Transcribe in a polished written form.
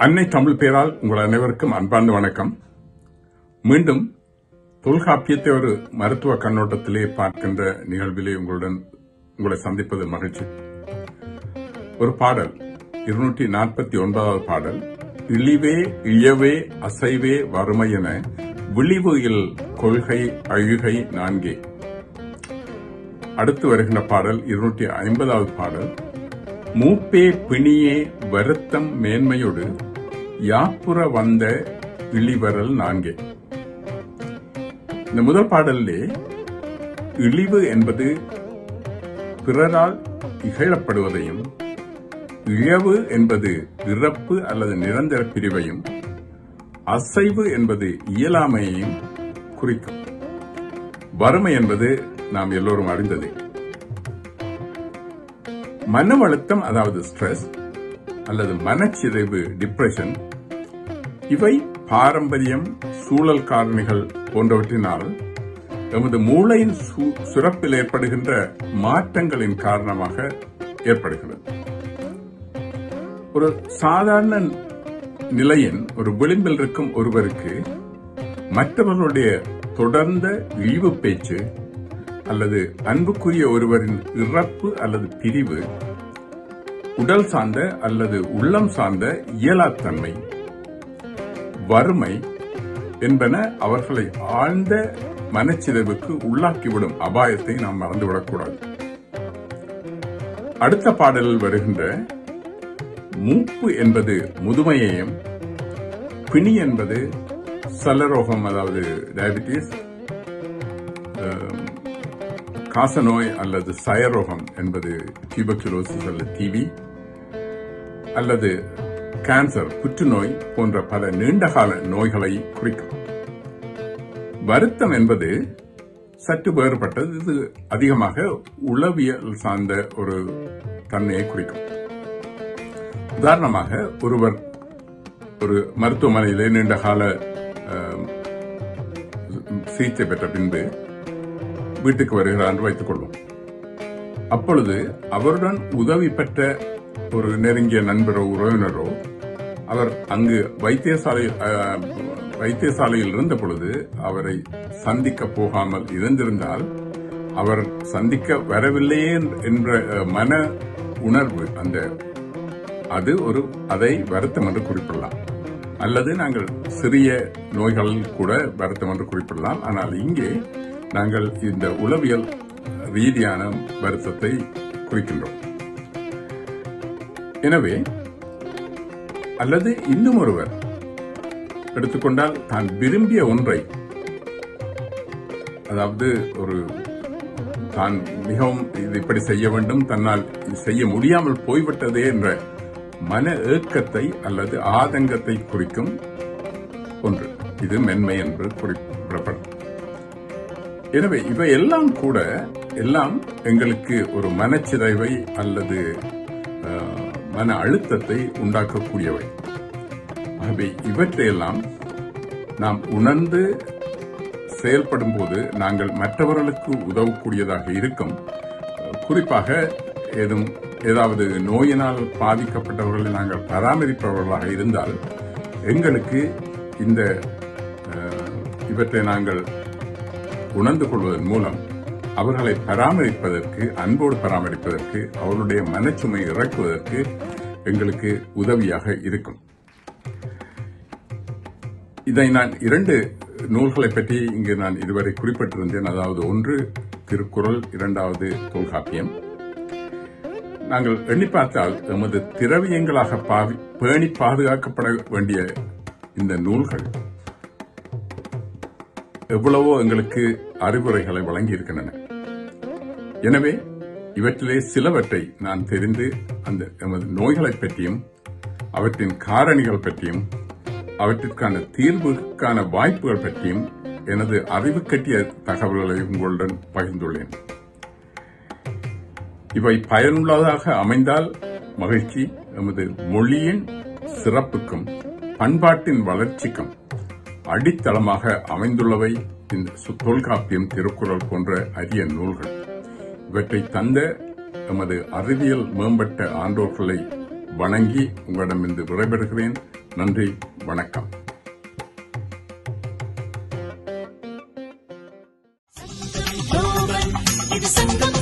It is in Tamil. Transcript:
அன்னை தமிழ் பேரால் உங்கள் அனைவருக்கும் அன்பார்ந்த வணக்கம். மீண்டும் தொல்காப்பியத்தை ஒரு மருத்துவ கண்ணோட்டத்திலே பார்க்கின்ற நிகழ்விலே உங்களை சந்திப்பது மகிழ்ச்சி. ஒரு பாடல் 249வது பாடல், இழிவே இயவே அசைவே வறுமை என விழிவு இல் கொள்கை அழுகை நான்கே. அடுத்து வருகின்ற பாடல் 250வது பாடல், மூப்பே பிணியே வருத்தம் மேன்மையோடு யாப்புற வந்த இழிவரல் நான்கே. இந்த முதல் பாடலிலே இழிவு என்பது பிறரால் இகழப்படுவதையும், இழவு என்பது இறப்பு அல்லது நிரந்தர பிரிவையும், அசைவு என்பது இயலாமையையும் குறிக்கும். வறுமை என்பது நாம் எல்லோரும் அறிந்தது. மன அழுத்தம் அதாவது ஸ்ட்ரெஸ் அல்லது மனச்சிதைவு டிப்ரெஷன், இவை பாரம்பரியம், சூழல் காரணிகள் போன்றவற்றினால் எமது மூளையின் சுரப்பில் ஏற்படுகின்ற மாற்றங்களின் காரணமாக ஏற்படுகிறது. ஒரு சாதாரண நிலையின் ஒரு விளிம்பில் இருக்கும் ஒருவருக்கு மற்றவர்களுடைய தொடர்ந்த இழிவு பேச்சு அல்லது அன்புக்குரிய ஒருவரின் இறப்பு அல்லது பிரிவு, உடல் சார்ந்த அல்லது உள்ளம் சார்ந்த இயலாத்தன்மை, வறுமை என்பன அவர்களை ஆழ்ந்த மனச்சிதைவுக்கு உள்ளாக்கிவிடும் அபாயத்தை நாம் மறந்துவிடக்கூடாது. அடுத்த பாடலில் வருகின்ற மூப்பு என்பது முதுமையையும், பிணி என்பது சல்லரோகம் அதாவது டயபிட்டிஸ், காசநோய் அல்லது சயரோகம் என்பது டியூபர்குலோசிஸ் அல்லது டிவி, அல்லது கேன்சர் புற்றுநோய் போன்ற பல நீண்டகால நோய்களை குறிக்கும். வருத்தம் என்பது சற்று வேறுபட்டது. இது அதிகமாக உளவியல் சார்ந்த ஒரு தன்மையை குறிக்கும். உதாரணமாக, ஒருவர் ஒரு மருத்துவமனையிலே நீண்டகால சிகிச்சை பெற்ற பின்பு வீட்டுக்கு வருகிறார் என்று வைத்துக் கொள்வோம். அப்பொழுது அவருடன் உதவி பெற்ற ஒரு நெருங்கிய நண்பரோ உறவினரோ அவர் அங்கு வைத்தியசாலையில் இருந்த பொழுது அவரை சந்திக்க போகாமல் இருந்திருந்தால், அவர் சந்திக்க வரவில்லையே என்ற மன உணர்வு, அதை வருத்தம் என்று குறிப்பிடலாம். அல்லது நாங்கள் சிறிய நோய்களில் கூட வருத்தம் என்று குறிப்பிடலாம். ஆனால் இங்கே நாங்கள் இந்த உளவியல் ரீதியான வருத்தத்தை குறிக்கின்றோம். எனவே, அல்லது இன்னும் ஒருவர் எடுத்துக்கொண்டால், தான் விரும்பிய ஒன்றை, அதாவது தான் மிகவும் இது இப்படி செய்ய வேண்டும், தன்னால் செய்ய முடியாமல் போய்விட்டதே என்ற மன ஏக்கத்தை அல்லது ஆதங்கத்தை குறிக்கும் ஒன்று. இது மென்மை என்று குறிப்பிடப்படும். எனவே இவை எல்லாம் கூட எங்களுக்கு ஒரு மனச்சிதைவை அல்லது மன அழுத்தத்தை உண்டாக்கக்கூடியவை. ஆகவே இவற்றையெல்லாம் நாம் உணர்ந்து செயல்படும் போது நாங்கள் மற்றவர்களுக்கு உதவக்கூடியதாக இருக்கும். குறிப்பாக ஏதாவது நோயினால் பாதிக்கப்பட்டவர்களை நாங்கள் பராமரிப்பவர்களாக இருந்தால், எங்களுக்கு இவற்றை நாங்கள் உணர்ந்து கொள்வதன் மூலம் அவர்களை பராமரிப்பதற்கு, அன்போடு பராமரிப்பதற்கு, அவர்களுடைய மனச்சுமை இறக்குவதற்கு எங்களுக்கு உதவியாக இருக்கும். இதை நான் 2 நூல்களை பற்றி இங்கு நான் இதுவரை குறிப்பிட்டிருந்தேன். அதாவது, ஒன்று திருக்குறள், 2வது தொல்காப்பியம். நாங்கள் எண்ணி பார்த்தால் எமது திரவியங்களாக பேணி பாதுகாக்கப்பட வேண்டிய இந்த நூல்கள் எவ்வளவோ எங்களுக்கு அறிவுரைகளை வழங்கி இருக்கின்றன. எனவே இவற்றிலே சிலவற்றை நான் தெரிந்து எமது நோய்களை பற்றியும், அவற்றின் காரணிகள் பற்றியும், அவற்றிற்கான தீர்வுக்கான வாய்ப்புகள் பற்றியும் எனது அறிவு கட்டிய தகவல்களை உங்களுடன் பகிர்ந்துள்ளேன். இவை பயனுள்ளதாக அமைந்தால் மகிழ்ச்சி. எமது மொழியின் சிறப்புக்கும் பண்பாட்டின் வளர்ச்சிக்கும் அடித்தளமாக அமைந்துள்ளவை இந்த தொல்காப்பியம், திருக்குறள் போன்ற அரிய நூல்கள். இவற்றை தந்த எமது அறிவியல் மேம்பட்ட ஆண்டோர்களை வணங்கி உங்களிடமிருந்து விடைபெறுகிறேன். நன்றி, வணக்கம். இது சங்கம்